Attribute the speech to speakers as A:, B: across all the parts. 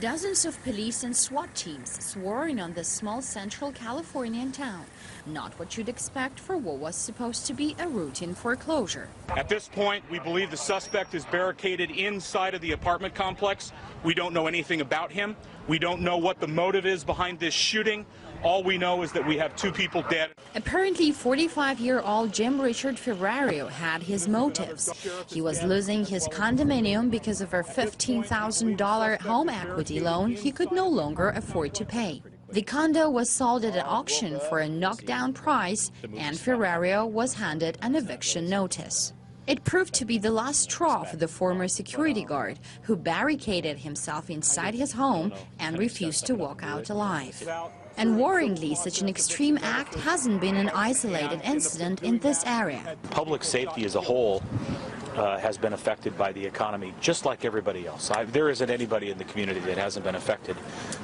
A: Dozens of police and SWAT teams swarming on this small central Californian town. Not what you'd expect for what was supposed to be a routine foreclosure.
B: At this point, we believe the suspect is barricaded inside of the apartment complex. We don't know anything about him. We don't know what the motive is behind this shooting. All we know is that we have 2 people dead.
A: Apparently, 45-year-old Jim Richard Ferrario had his motives. He was losing his condominium because of a $15,000 home equity loan he could no longer afford to pay. The condo was sold at an auction for a knockdown price, and Ferrario was handed an eviction notice. It proved to be the last straw for the former security guard, who barricaded himself inside his home and refused to walk out alive. And worryingly, such an extreme act hasn't been an isolated incident in this area.
C: Public safety as a whole has been affected by the economy, just like everybody else. There isn't anybody in the community that hasn't been affected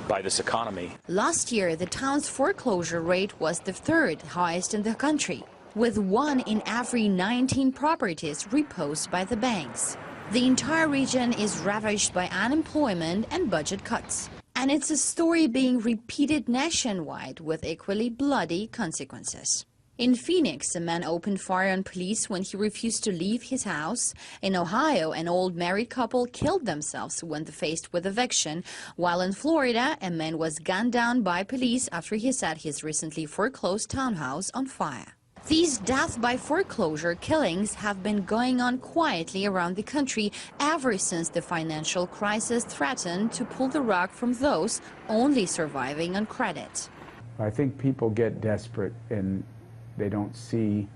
C: by this economy.
A: Last year, the town's foreclosure rate was the 3rd highest in the country, with 1 in every 19 properties repossessed by the banks. The entire region is ravaged by unemployment and budget cuts. And it's a story being repeated nationwide with equally bloody consequences. In Phoenix, a man opened fire on police when he refused to leave his house. In Ohio, an old married couple killed themselves when faced with eviction, while in Florida, a man was gunned down by police after he set his recently foreclosed townhouse on fire. These death by foreclosure killings have been going on quietly around the country ever since the financial crisis threatened to pull the rug from those only surviving on credit.
D: I think people get desperate and they don't see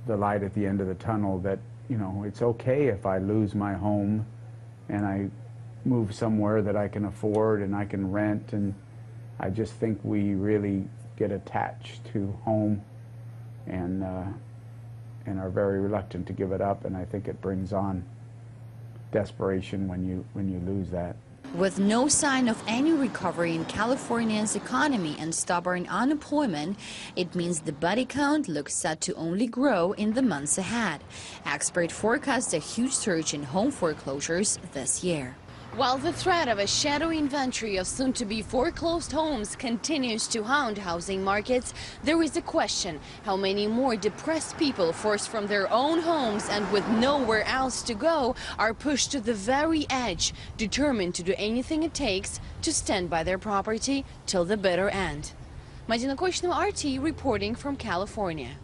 D: the light at the end of the tunnel, that, you know, it's okay if I lose my home and I move somewhere that I can afford and I can rent. And I just think we really get attached to home and are very reluctant to give it up, and I think it brings on desperation when you lose that.
A: With no sign of any recovery in California's economy and stubborn unemployment, it means the body count looks set to only grow in the months ahead. Experts forecast a huge surge in home foreclosures this year. While the threat of a shadowy inventory of soon-to-be foreclosed homes continues to haunt housing markets, there is a question: how many more depressed people forced from their own homes and with nowhere else to go are pushed to the very edge, determined to do anything it takes to stand by their property till the bitter end. Madina Koichnova, RT, reporting from California.